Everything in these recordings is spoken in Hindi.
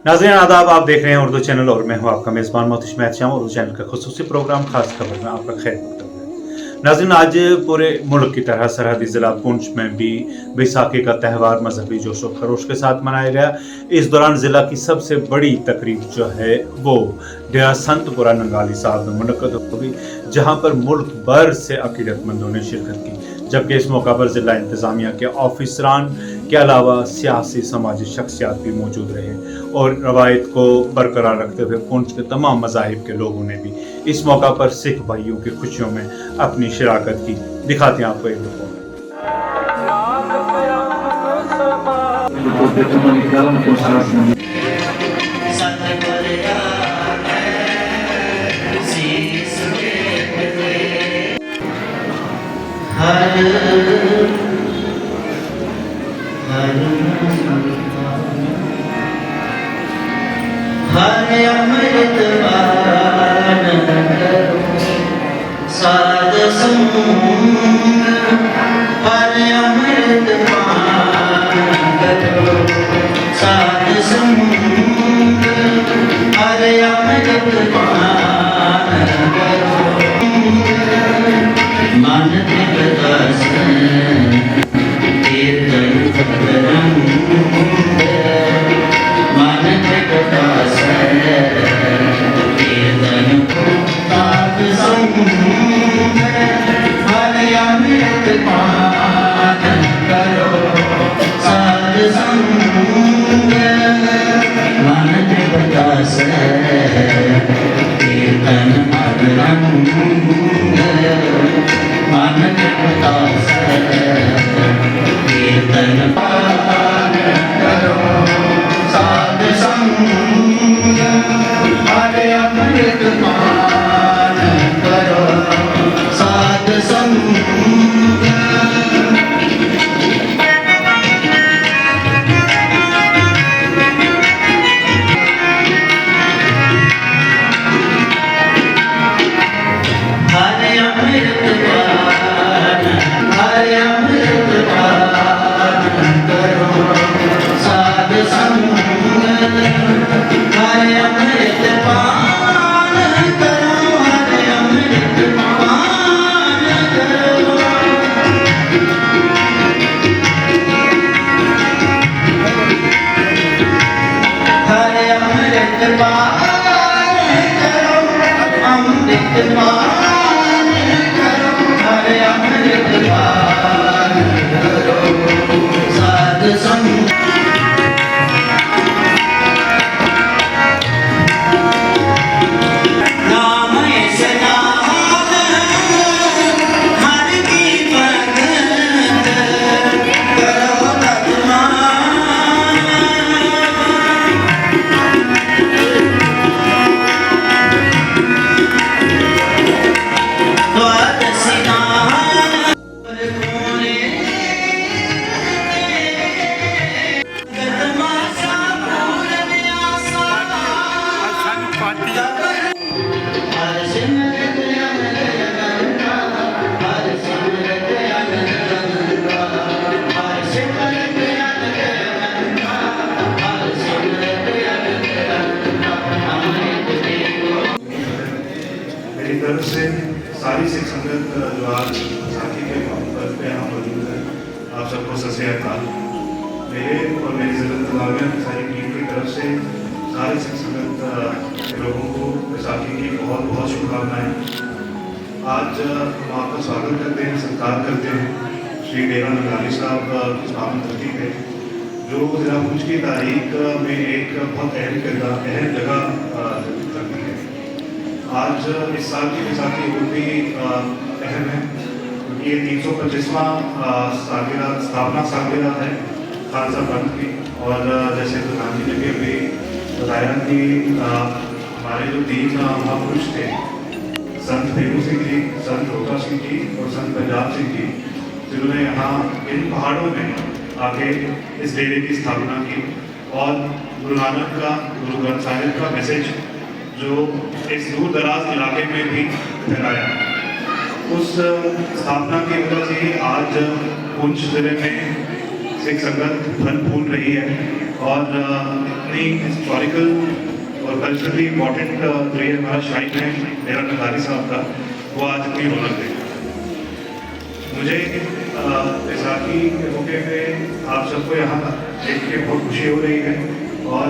नाज़रीन आदाब, आप देख रहे हैं उर्दू चैनल और मैं हूं आपका मेज़बान मोहतशिम मैथियां। उर्दू चैनल का खुसूसी प्रोग्राम खास खबर में आपका खैर मकदम है। नाज़रीन, आज पूरे मुल्क की तरह सरहदी ज़िला पुंछ में भी बैसाखी का त्यौहार मजहबी जोश व खरोश के साथ मनाया गया। इस दौरान ज़िला की सबसे बड़ी तकरीब जो है वो डेरा संतपुरा नंगाली साहब में मुनक़द हुई, जहाँ पर मुल्क भर से अकीदतमंदों ने शिरकत की। जबकि इस मौका पर ज़िला इंतज़ामिया के ऑफिसरान के अलावा सियासी समाजी शख्सियात भी मौजूद रहे और रवायत को बरकरार रखते हुए पुंछ के तमाम मज़ाहिब के लोगों ने भी इस मौका पर सिख भाइयों की खुशियों में अपनी शिराकत की। दिखाते हैं आपको एक रिपोर्ट। हर अमृत पान करो साध संग, हर अमृत पान करो साध संग, हर अमृत पान करो मन दिवस कीर्तन करम मन दिवस कीर्तन साध संग, हर अमृत पान करो साध संग, मन दिवस कीर्तन अगरम मन दिवस कीर्तन पान करो साध संग, हर अमृत पान करो साध संग। हर अमृत पान, हर अमृत पान करो साध संग, हर अमृत पान करो, हर अमृत पान करो। हर अमृत पान करो, अमृत पान करो, हर अमृत पान करो साध संग। नाम ऐसा नाम हर की भगत करो भगवान, द्वादशी नाम कोने गतमासा पूर्ण आसा हर सिमरत अनंता, हर सिमरत अनंता, हर सिमरत अनंता, हर सिमरत अनंता, अमृत देवो। मेरी तरफ से सारी सिख संगत जो आज बैसाखी के मौके पे यहाँ मौजूद है, आप सबको सत श्री अकाल। मेरे और मेरी ज़िला इंतज़ामिया की सारी टीम की तरफ से सारी सिख संगत के लोगों को बैसाखी की बहुत बहुत शुभकामनाएं। आज हम आपका स्वागत करते हैं, सत्कार करते हैं श्री डेरा नंगाली साहब की पावन धरती पे, जो ज़िला पुंछ की तारीख में एक बहुत अहम जगह रखती है। आज इस साल की बैसाखी बहुत ही अहम है क्योंकि ये 325वां स्थापना सालगिरह है खालसा पंथ की। और जैसे प्रधान जी ने भी अभी बताया कि हमारे जो 3 महापुरुष थे, संत भेरू सिंह जी, संत रोका सिंह जी और संत पंजाब सिंह जी, जिन्होंने यहाँ इन पहाड़ों में आके इस डेरे की स्थापना की और गुरु नानक का, गुरु ग्रंथ साहिब का मैसेज जो इस दूर दराज इलाके में भी फैलाया, उस स्थापना की वजह से ही आज पुंछ जिले में सिख संगत फल फूल रही है और अपनी हिस्टोरिकल और कल्चरली इम्पोर्टेंट जो ये हमारा शाइन है मेरा नगारी साहब का, वो आज अपनी रौनक देगा। मुझे बैसाखी के मौके पे आप सबको यहाँ देख के बहुत खुशी हो रही है, और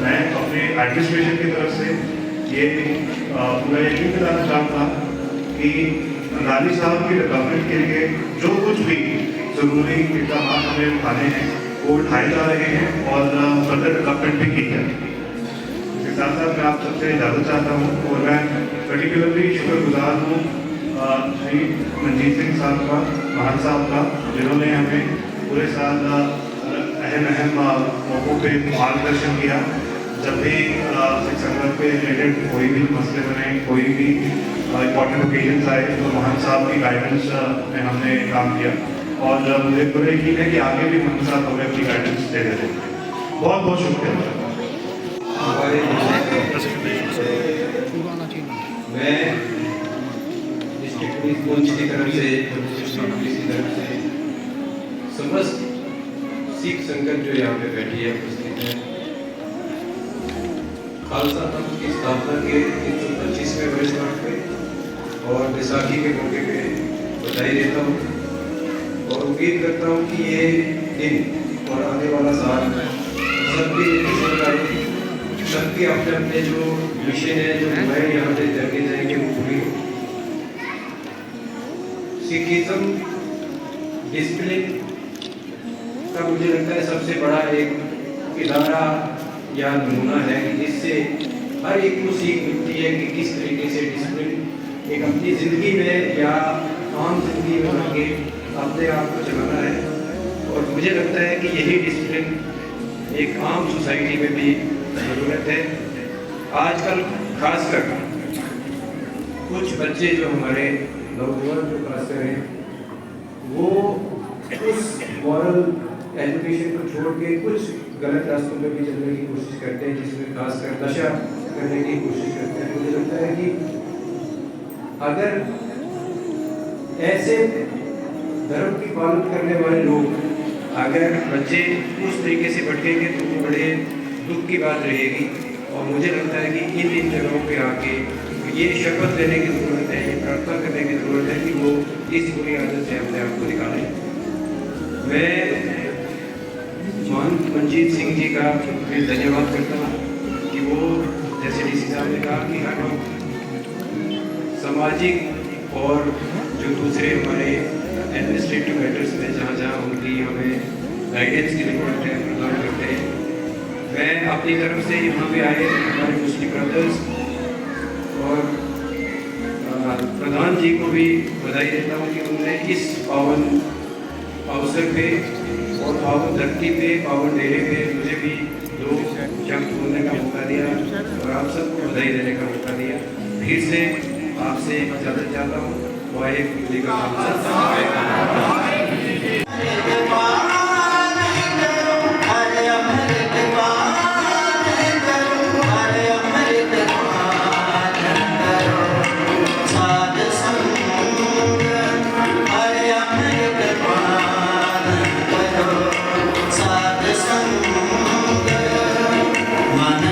मैं अपने एडमिनिस्ट्रेशन की तरफ से ये पूरा यकीन दिलाना चाहता कि नगारी साहब की डेवलपमेंट के लिए जो कुछ भी ज़रूरी इकदाम हमें उठाने हैं वो उठाए जा रहे हैं, और फर्दर डेवलपमेंट भी की है। इसके साथ साथ मैं आप सबसे इजाज़त चाहता हूँ, और मैं पर्टिकुलरली शुक्रगुजार हूँ श्री मंजीत सिंह साहब का, महान साहब का, जिन्होंने हमें पूरे साल अहम मौक़ों पे मार्गदर्शन किया। जब भी सिख संगत पे रिलेटेड कोई भी मसले बने, कोई भी इम्पोर्टेंट ओकेजन्स आए, तो महान साहब की गाइडेंस में हमने काम किया, और मुझे पूरा यकीन है कि आगे भी महान साहब हमें अपनी गाइडेंस दे देते हैं। बहुत बहुत शुक्रिया। मैं डिस्ट्रिक्ट पुलिस पुंछ की तरफ से, पुलिस की तरफ से समस्त सिख संगत जो यहाँ पे बैठी है, उपस्थित है, खालसा पंथ की स्थापना के 325वें वर्षगांठ पे और बैसाखी के मौके पे बधाई देता हूँ, और उम्मीद करता हूँ कि ये दिन और आने वाला साल सबके सबके अपने अपने जो मिशन है, जो मैं यहाँ से करके जाएंगे, वो पूरी हो। सिखिज्म डिसिप्लिन का मुझे लगता है सबसे बड़ा एक इदारा या नमूना है, जिससे हर एक को सीख मिलती है कि किस तरीके से डिसिप्लिन एक अपनी ज़िंदगी में या आम जिंदगी में आगे अपने आप को चलाना है। और मुझे लगता है कि यही डिसिप्लिन एक आम सोसाइटी में भी ज़रूरत है। आजकल खासकर कुछ बच्चे जो हमारे नौजवान जो खासकर हैं, वो उस मॉरल एजुकेशन को छोड़ के कुछ गलत रास्तों पे भी चलने की कोशिश करते हैं, जिसमें खासकर नशा करने की कोशिश करते हैं। मुझे लगता है कि अगर ऐसे धर्म की पालन करने वाले लोग, अगर बच्चे उस तरीके से भटकेंगे तो वो बड़े दुख की बात रहेगी। और मुझे लगता है कि इन जगहों पे आके ये शपथ लेने की ज़रूरत है, ये प्रार्थना करने की ज़रूरत है कि वो इस बुरी आदत से अपने आप को निकालें। मैं मंजीत सिंह जी का फिर धन्यवाद करता हूँ कि वो, जैसे डीसी साहब ने कहा, कि हर सामाजिक और जो दूसरे हमारे एडमिनिस्ट्रेटिव मैटर्स में जहाँ जहाँ उनकी हमें गाइडेंस की ज़रूरत है, प्रदान करते हैं। मैं अपनी तरफ से यहाँ पे आए हमारे मुस्लिम ब्रदर्स और प्रधान जी को भी बधाई देता हूँ कि उन्होंने इस पावन अवसर पे और पावन धरती पे, पावन डेरे पे मुझे भी 2 शब्द बोलने का मौका दिया और आप सबको बधाई देने का मौका दिया। फिर से आपसे इजाज़त चाहता हूँ। वाहिगुरू जी का खालसा। Mana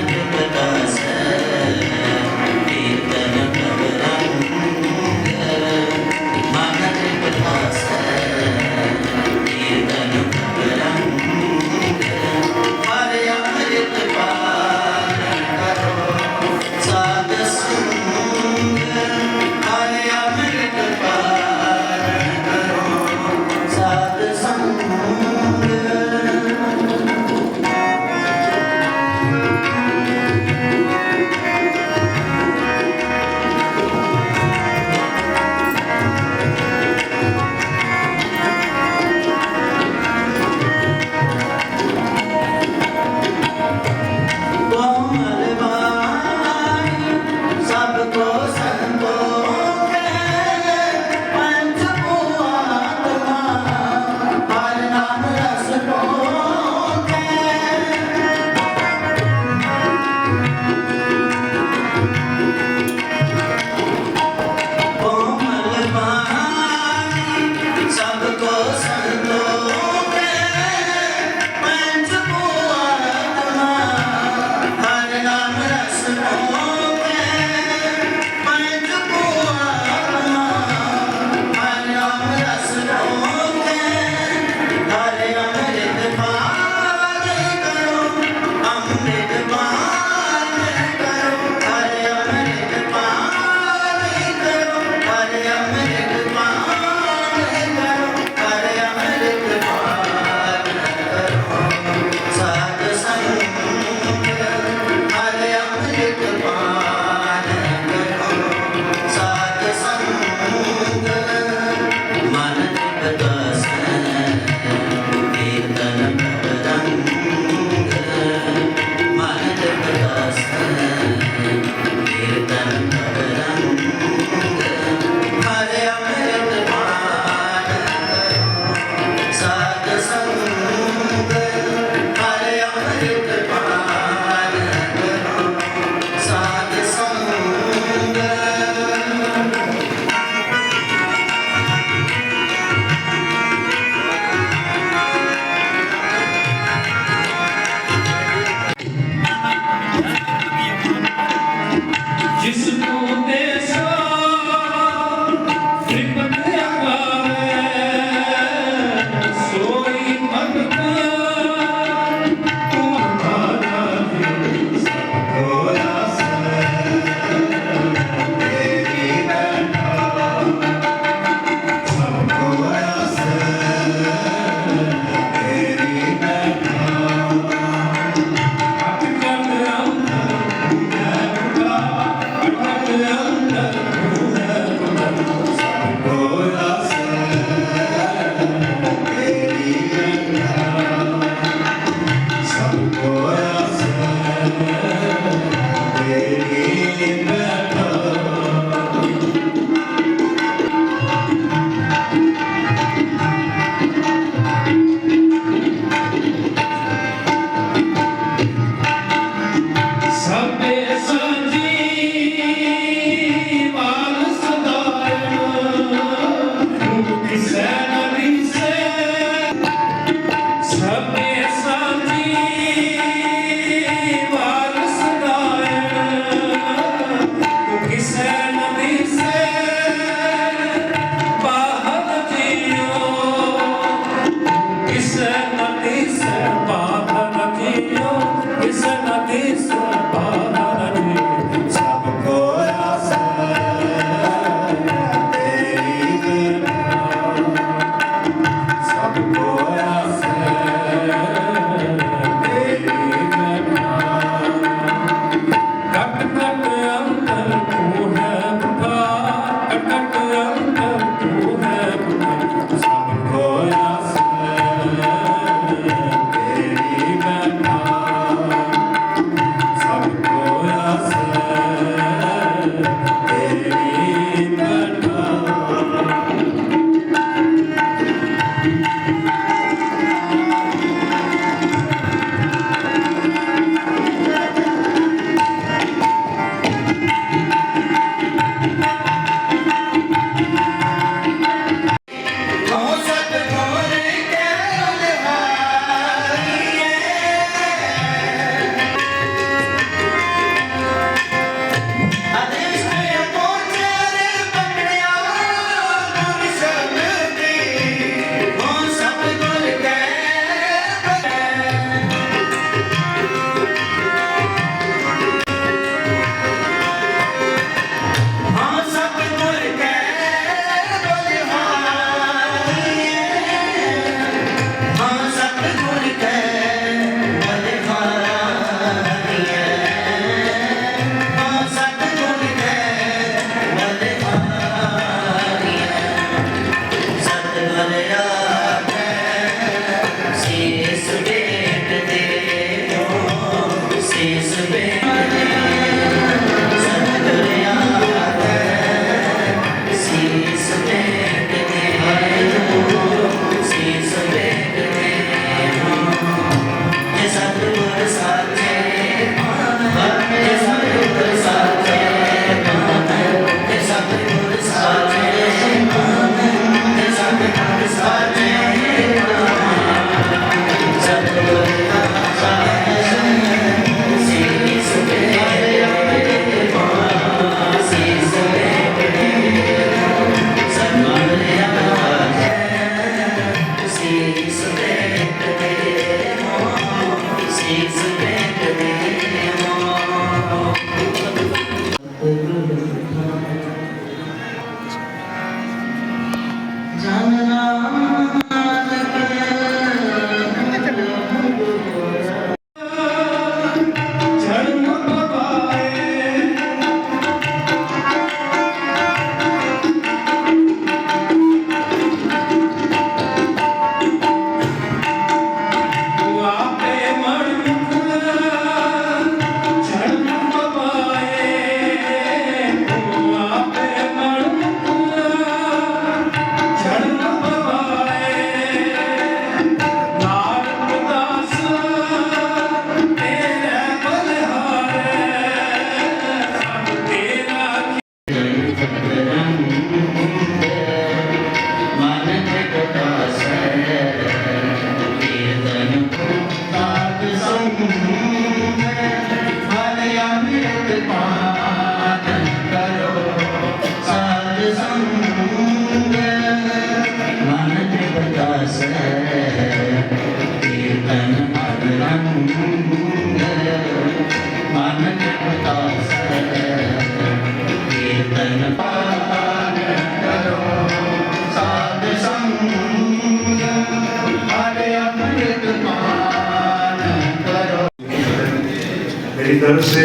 मेरी तरफ से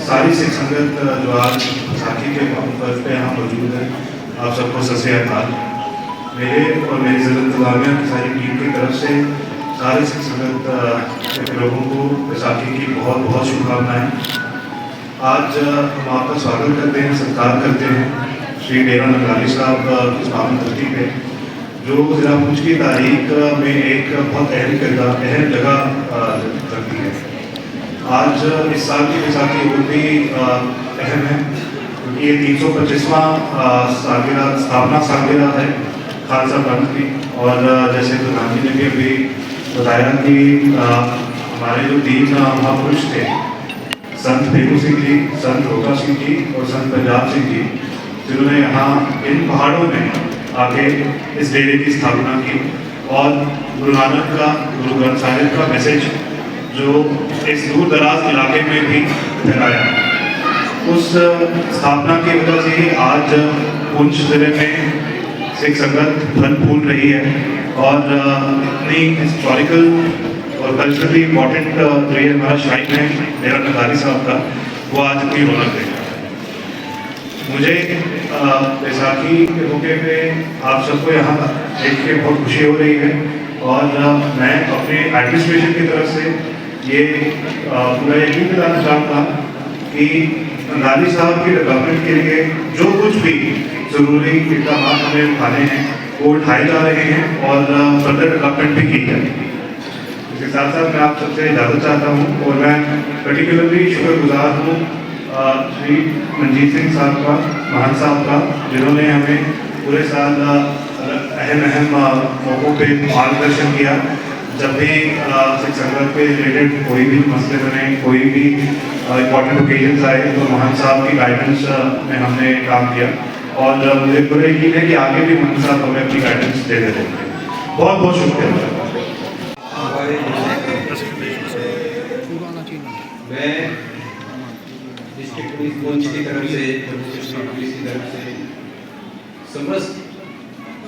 सारी सिख संगत जो आज साथी के पर्व पे यहाँ मौजूद है, आप सबको सत श्री अकाल। मेरे और मेरी ज़िला इंतज़ामिया की सारी टीम की तरफ से सारे सिख संगत के लोगों को बैसाखी की बहुत बहुत शुभकामनाएं। आज हम आपका स्वागत करते हैं, सत्कार करते हैं श्री डेरा नंगाली साहब की पावन धरती पे, जो ज़िला पुंछ की तारीख में एक बहुत अहम जगह रखती है। आज इस साल की बैसाखी बहुत भी अहम है, क्योंकि ये 325वां स्थापना सालगिरह है खालसा पंथ की। और जैसे प्रधान जी ने भी अभी बताया कि हमारे जो 3 महापुरुष थे, संत फेरू सिंह जी, संत रोका सिंह जी और संत पंजाब सिंह जी, जिन्होंने यहाँ इन पहाड़ों में आके इस डेरे की स्थापना की और गुरु नानक का, गुरु ग्रंथ साहिब का मैसेज जो इस दूर दराज इलाके में भी फैलाया, उस स्थापना की वजह से ही आज पुंछ जिले में सिख संगत फल फूल रही है। और इतनी हिस्टोरिकल और कल्चरली इम्पॉर्टेंट जो ये हमारा शाइन है डेरा नंगाली साहब का, वो आज इतनी रौनक देगा। मुझे बैसाखी के मौके पे आप सबको यहाँ देख के बहुत खुशी हो रही है। और मैं अपने एडमिनिस्ट्रेशन की तरफ से ये पूरा यकीन दिलाना चाहूँगा कि नंगाली साहब की डेवलपमेंट के लिए जो कुछ भी ज़रूरी इकदाम हमें उठाने हैं वो उठाए जा रहे हैं और फर्दर डेवलपमेंट भी की जाए। इसके साथ साथ मैं आप सबसे इजाज़त चाहता हूँ और मैं पर्टिकुलरली शुक्रगुजार हूँ श्री मंजीत सिंह साहब का, महंत साहब का, जिन्होंने हमें पूरे साल अहम मौक़ों पे मार्गदर्शन किया। जब भी सिख संगत के रिलेटेड कोई भी मसले बने, कोई भी इम्पॉर्टेंट ओकेजन्स आए, तो महंत साहब की गाइडेंस में हमने काम किया। और मुझे पूरा यकीन है कि आगे भी महंत साहब हमें अपनी गाइडेंस देते रहेंगे। बहुत बहुत शुक्रिया। मैं डिस्ट्रिक्ट पुलिस पुंछ की तरफ से, पुलिस की तरफ से समस्त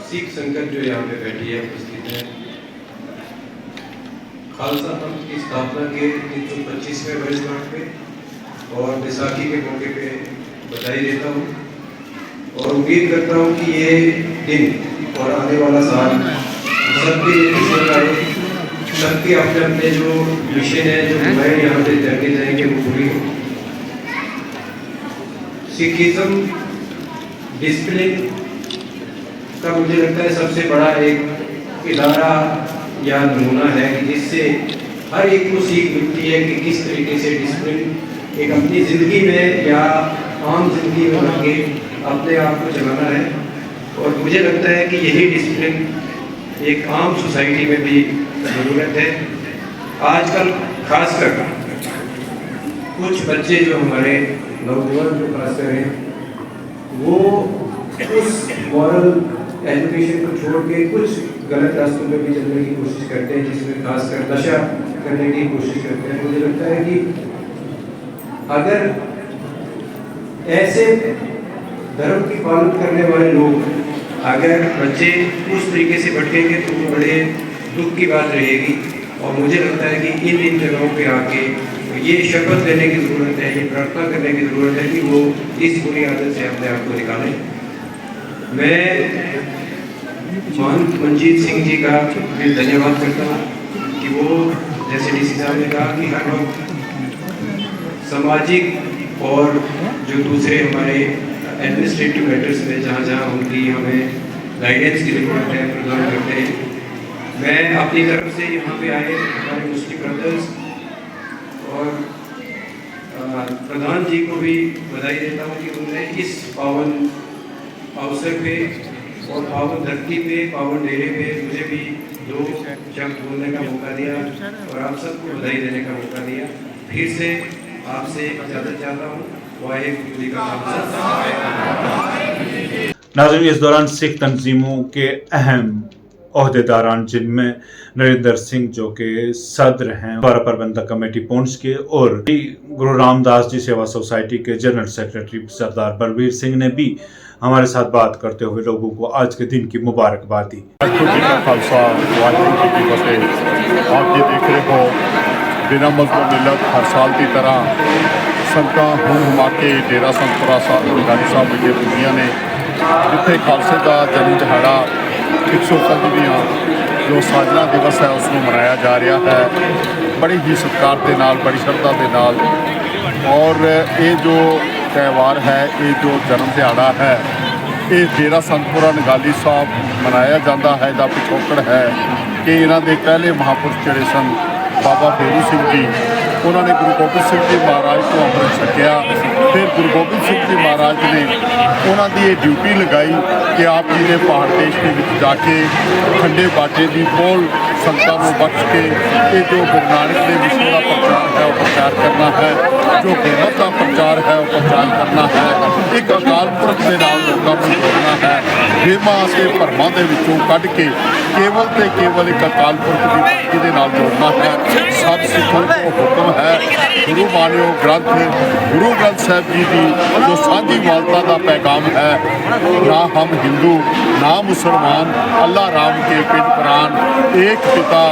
सिख संगत जो यहाँ पे बैठी है, उपस्थित है, खालसा पंथ की स्थापना के 325वें वर्षगांठ पे और बैसाखी के मौके पे बधाई देता हूँ और उम्मीद करता हूँ कि ये दिन और आने वाला साल सबके लिए खुशियाँ आए, सबके अपने अपने जो मिशन है, जो मैं यहाँ पे करके जाएंगे, वो पूरी हो। सिखिज्म डिसिप्लिन का मुझे लगता है सबसे बड़ा एक इदारा या नमूना है कि जिससे हर एक को सीख मिलती है कि किस तरीके से डिसिप्लिन एक अपनी ज़िंदगी में या आम जिंदगी में आके अपने आप को चलाना है। और मुझे लगता है कि यही डिसिप्लिन एक आम सोसाइटी में भी ज़रूरत है। आजकल खासकर कुछ बच्चे जो हमारे नौजवान जो खासकर हैं, वो उस मॉरल एजुकेशन को छोड़ के कुछ गलत रास्तों में भी चलने की कोशिश करते हैं, जिसमें खासकर नशा करने की कोशिश करते हैं। मुझे लगता है कि अगर ऐसे धर्म की पालन करने वाले लोग अगर बच्चे उस तरीके से भटकेंगे तो वो बड़े दुख की बात रहेगी। और मुझे लगता है कि इन जगहों पे आके ये शपथ लेने की ज़रूरत है, ये प्रार्थना करने की ज़रूरत है कि वो इस बुरी आदत से अपने आप को निकालें। मैं महंत मंजीत सिंह जी का भी धन्यवाद करता हूँ कि वो जैसे डीसी साहब ने कहा कि हर वक्त सामाजिक और जो दूसरे हमारे एडमिनिस्ट्रेटिव मैटर्स में जहाँ जहाँ उनकी हमें गाइडेंस की ज़रूरत है प्रदान करते हैं। मैं अपनी तरफ से यहाँ पे आए हमारे मुस्लिम ब्रदर्स और प्रधान जी को भी बधाई देता हूँ कि उन्होंने इस पावन अवसर पे और पावन धरती पे पावन डेरे पे मुझे भी दो शब्द बोलने का मौका दिया और आप सबको बधाई देने का मौका दिया। फिर से आपसे इजाज़त चाहता हूँ। वाहिगुरू जी का खालसा। नाज़रीन, इस दौरान सिख तंजीमों के अहम ओहदेदारान जिनमें नरेंद्र सिंह जो के सदर हैं, द्वारा प्रबंधक कमेटी पुंछ के, और गुरु रामदास जी सेवा सोसाइटी के जनरल सेक्रेटरी सरदार बलबीर सिंह ने भी हमारे साथ बात करते हुए लोगों को आज के दिन की मुबारकबाद दी। खालसा वाहिगुरू जी की फतेह। आप ये देख रहे हो बिना मजहब मिलत हर साल की तरह संगतां हुम हुमा के डेरा संतपुरा साहब गानी साहब विखे पुजियां ने, जिथे खालसे का जन्म दिहाड़ा 125वां जो साजना दिवस है उसमें मनाया जा रहा है बड़े ही सत्कार के नाल, बड़ी श्रद्धा के नाल। और ये जो त्यौहार है, ये जो जन्म दिहाड़ा है, ये डेरा संतपुरा नगाली साहब मनाया जाता है। इसका पिछोकड़ है कि इन्हों के पहले महापुरुष जोड़े सन बाबा फेरू सिंह जी, उन्होंने गुरु गोबिंद सिंह जी महाराज को अमृत छकिया। फिर गुरु गोबिंद सिंह जी महाराज ने उन्होंने ये ड्यूटी लगाई कि आप जी ने पहाड़ देश के जाके ठंडे बाटे की पोल संगतां को बख्श के ये जो गुरु नानक देव विषय का प्रचार है वो प्रचार करना है, जो गुरमत का प्रचार है वो प्रचार करना है, एक अकाल पुरख के नाल लोगों को जोड़ना है, वेमा से भरमां दे विचों कढ के केवल ते केवल एक अकाल पुरख की भक्ति के नाल जोड़ना है। सब सिखों को हुक्म है, गुरु मानियो ग्रंथ गुरु ग्रंथ साहब जी की जो सांझी वालता का पैगाम है, ना हम हिंदू ना मुसलमान, अल्लाह राम के पिंड प्राण, एक पिता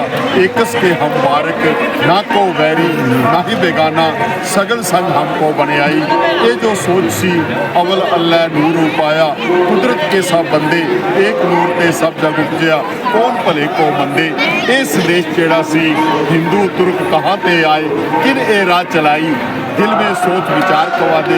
एकस के हम बारक, ना को वैरी ना ही बेगाना, सगल संग हमको बने आई। ये जो सोच सी अवल अल्लाह नूर उपाया, कुदरत के सब बंदे एक नूर ते सब जग उपजया, कौन भले को मंदे। ये संदेश जेड़ा सी हिंदू तुर्क कहाँ ते आए, किन ए राह चलाई, दिल में सोच विचार कवा दे,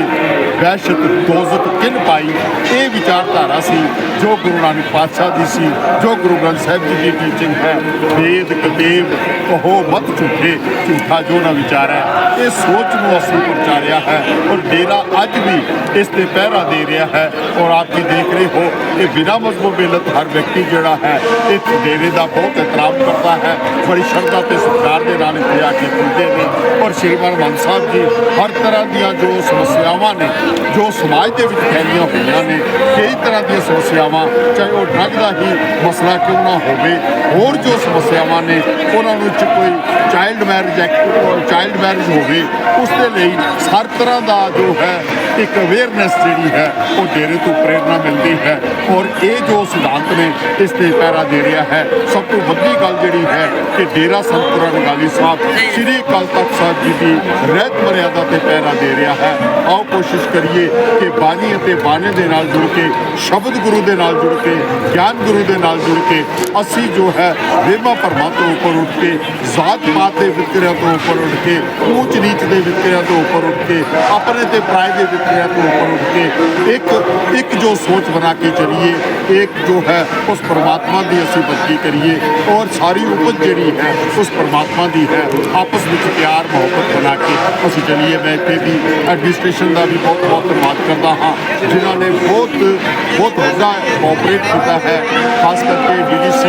वहशत दोजत किन पाई। ये विचारधारा सी जो गुरु नानक पातशाह दी सी, जो गुरु ग्रंथ साहब जी की टीचिंग है, वेद कतेब कहो मत झूठे, झूठा जो ना विचार है। ये सोच को असली प्रचारिया है और डेरा अज भी इस ते पहरा दे रहा है। और आप जी देख रहे हो कि बिना मजहब मिलत हर व्यक्ति जोड़ा है इस डेरे का बहुत एहतराम करता है, बड़ी श्रद्धा ते सत्कार के नाल इत्थे आके पुजदे ने। और श्रीमान मान साहब जी हर तरह दियां जो समस्यावां ने जो समाज के विच फैलियां हुई ने, कई तरह दी समस्यावां, चाहे वो ड्रग का ही मसला क्यों ना होवे, और जो समस्यावां ने उन्होंने कोई चाइल्ड मैरिज हो उसके लिए हर तरह का जो है एक अवेयरनेस जी है वो डेरे तो प्रेरणा मिलती है। और ये जो सिद्धांत ने इस पर पैरा दे रहा है। सब तो वड्डी गल जी है कि डेरा संतपुरा नगाली साहब श्री अकाल तख्त साहब जी की रहत मर्यादा से पैरा दे रहा है। आओ कोशिश करिए कि बानी और बाने के नाल जुड़ के, शब्द गुरु के नाल जुड़ के, ज्ञान गुरु के नाल जुड़ के असी जो है वेमा भरमा तो ऊपर उठ के, जात पात के वितकरिया तो ऊपर उठ के, ऊंच नीच के वितकरिया तो ऊपर उठ के, अपने ते पराए के वितकरिया तो ऊपर उठ के एक जो सोच बना के चलिए, एक जो है उस परमात्मा की असी बंदगी करिए। और सारी उपज जी है उस परमात्मा की है, आपस में प्यार मोहब्बत बना के असी चलिए। मैं इतने भी एडमिनिस्ट्रेशन का भी बहुत बहुत धन्यवाद करता हाँ, जिन्होंने बहुत वड्डा कोऑपरेट किया है, खास करके DDC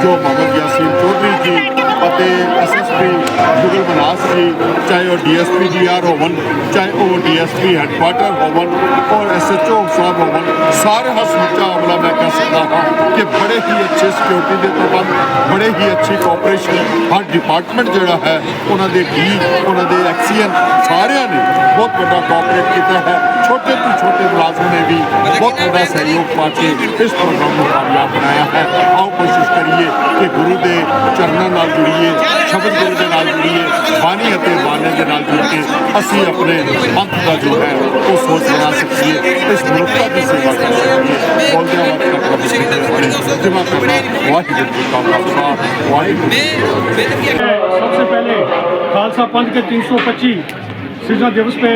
जो मोहम्मद यासीन चौधरी जी SSP जुगल मनास जी, चाहे वो DSP GR होवन, चाहे वो DSP हेडक्वार्टर होवन और SHO साहब होवन, सारे हसमुचा अमला मैं कह सकता हाँ कि बड़े बड़े ही अच्छे सिक्योरिटी के प्रबंध, बड़े ही अच्छी कोऑपरेशन हर डिपार्टमेंट जोड़ा है उन्होंने डी उन्होंने एक्सीएन सारे ने बहुत बड़ा कोऑपरेट किया है। छोटे तो छोटे मुलाजम ने भी बहुत बड़ा सहयोग पा के इस प्रोग्राम को कामयाब बनाया है। आओ कोशिश करिए कि गुरु के चरणों नाल जुड़िए, शब्द गुरु के नाल जुड़िए, बानी और बाने के नाल जुड़ के असी अपने पंथ का जो है वो सोच बना सकिए, इस मनुष्यता की सेवा कर सकिए। बोलते वक्त जमा करना वाहिगुरू जी का खालसा वाहिगुरू। सबसे पहले खालसा पंथ के 325 सृजना दिवस पे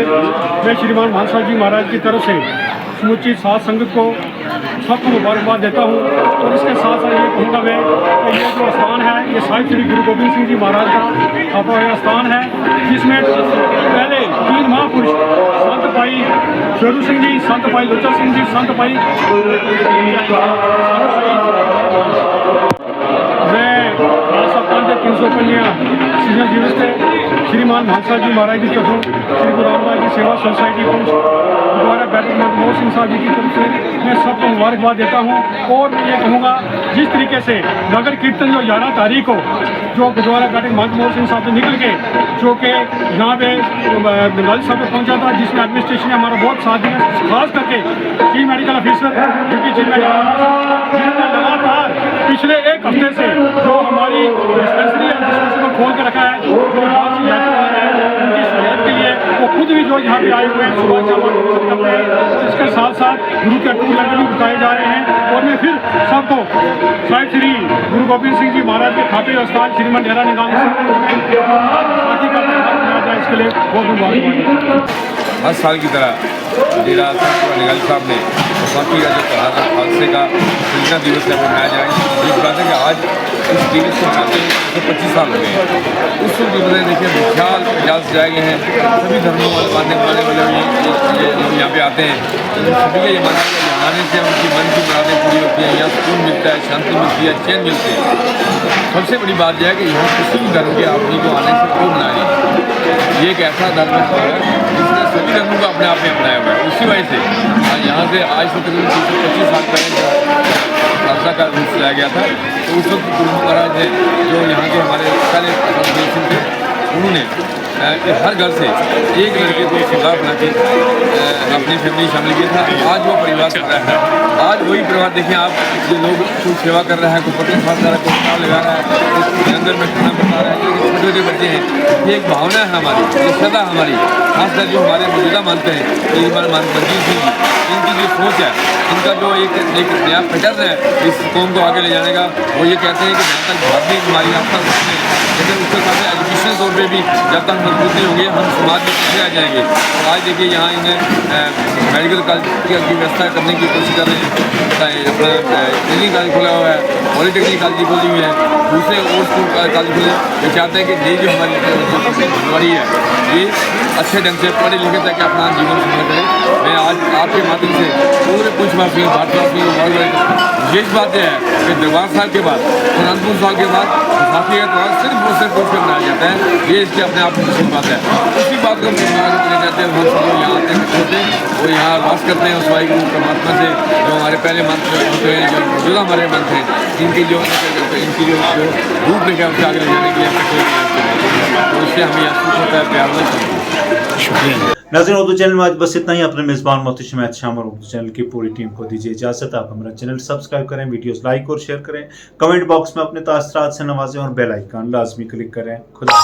मैं श्रीमान मानसा जी महाराज की तरफ से समूची साध संगत को सबको मुबारकबाद देता हूँ। और इसके साथ साथ ये कहूँगा मैं कि ये जो स्थान है ये साहिब श्री गुरु गोबिंद सिंह जी महाराज का स्थापना हुआ स्थान है, जिसमें पहले 3 महापुरुष संत भाई शेरू सिंह जी, संत भाई लोचा सिंह जी, संत भाई मैं खालसा पंथ 355 सृजना दिवस पे श्रीमान मानसा जी महाराज की तरफ श्री गुरु रामदास जी सेवा सोसाइटी द्वारा बैठक मनमोहन सिंह साहब जी की तरफ से मैं सबको मुबारकबाद देता हूँ। और मैं ये कहूँगा जिस तरीके से नगर कीर्तन जो 11 तारीख को जो गुरुद्वारा बैठक मनमोहन सिंह साहब से निकल के जो कि यहाँ पे लाल साहब पे पहुँचा था, जिसमें एडमिनिस्ट्रेशन ने हमारा बहुत साथ दिया, खास करके chief medical officer duty chief medical लगातार पिछले 1 हफ्ते से जो हमारी डिस्पेंसरी है डिस्पेंसरी को खोल के रखा है, जो यहाँ से यात्रा है उनकी सहूलियत के लिए वो खुद भी जो यहाँ पे आए हुए हैं सुबह शाम करते हैं। इसके साथ साथ गुरु के टूर लंगर भी बताए जा रहे हैं। और मैं फिर सबको साहिब श्री गुरु गोबिंद सिंह जी महाराज के खाते स्थान श्रीमन डेरा निगाम इसके लिए बहुत मुबारकबाद। हर साल की तरह डेरा निगाली साहब ने बैसाखी का जो त्यौहार है खालसे का सृजना दिवस है मनाया जाए। इस बात है कि आज इस दिवस को मनाते हुए 25 साल हो गए हैं। उस वक्त जो देखिए विशाल प्रयास सजाए गए हैं, सभी धर्मों वाले मानने वाले ये लोग यहाँ पे आते हैं। तो सभी का ये मानना है कि आने से उनकी मन की मुरादें पूरी होती हैं, यहाँ सुकून मिलता है, शांति मिलती है, चैन मिलते हैं। सबसे बड़ी बात यह है कि यहाँ किसी भी धर्म के आदमी को आने से कोई मना नहीं। ये एक ऐसा धर्म है जिसने सभी धर्मों को अपने आप में अपनाया हुआ है। उसी वजह से यहाँ से आज से तकरीबन 325 साल पहले खालसा का रूप लाया गया था। तो उस वक्त गुरु महाराज है जो यहाँ के हमारे पहले सिंह थे, उन्होंने हर घर से एक लड़के को सरदार बना के अपनी फैमिली शामिल किया था। आज वो परिवार कर रहा है। आज वही परिवार देखिए आप, जो लोग कोई सेवा कर रहा है, कोई पत्नी साफ कर रहा है, कोई काम लगा रहा है, कोई अंदर में खाना बना रहा है, जो छोटे छोटे बच्चे हैं, ये एक भावना है हमारी, ये सदा हमारी, खासकर जो हमारे मौजूदा मानते हैं कि हमारे मंजीत सिंह जी, इनकी जो सोच है, इनका जो एक नया पैटर्न है इस कौम को आगे ले जाने का, वो ये कहते हैं कि जहाँ तक भावना हमारी आपका है, लेकिन उसके साथ एजुकेशन तौर पर भी जब तक मजबूत नहीं होंगे हम समाज में पीछे आ जाएंगे। आज देखिए यहाँ इन्हें मेडिकल कॉलेज की व्यवस्था करने की कोशिश कर रहे हैं, अपना इंजीनियरिंग कॉलेज खुला हुआ है, पॉलिटेक्निक कॉलेज खोली हुई है, दूसरे और स्कूल कॉलेज खुले। ये चाहते हैं कि ये जो हमारी है ये अच्छे ढंग से पढ़े लिखे तक अपना जीवन सुंदर करें। मैं आज आपके माध्यम से पूरे पूछवासियों भारतवासियों को विशेष बात यह है कि दरबार साहब के बाद और अनंतपुर साहब के बाद बैसाखी का त्यौहार सिर्फ और सिर्फ उसमें मनाया जाता है। ये इसकी अपने आप में खुशी बात है। उसी बात को ले जाते हैं, हम सब यहाँ आते हैं, होते हैं, वो यहाँ वास करते हैं उस वाहिगुरु परमात्मा से, जो हमारे पहले मंत्र होते हैं, जो मौजूदा हमारे मंत्र हैं, इनकी जो रूप रेखा उससे आगे ले जाने के लिए तो उससे हमें महसूस होता है प्यार में। शुक्रिया। नाज़रीन, उर्दू चैनल में आज बस इतना ही। अपने मेज़बान मोहतरम शुमैत शाम और उर्दू चैनल की पूरी टीम को दीजिए इजाज़त। आप हमारा चैनल सब्सक्राइब करें, वीडियोस लाइक और शेयर करें, कमेंट बॉक्स में अपने तासरात से नवाजें और बेल आइकन लाजमी क्लिक करें। खुदा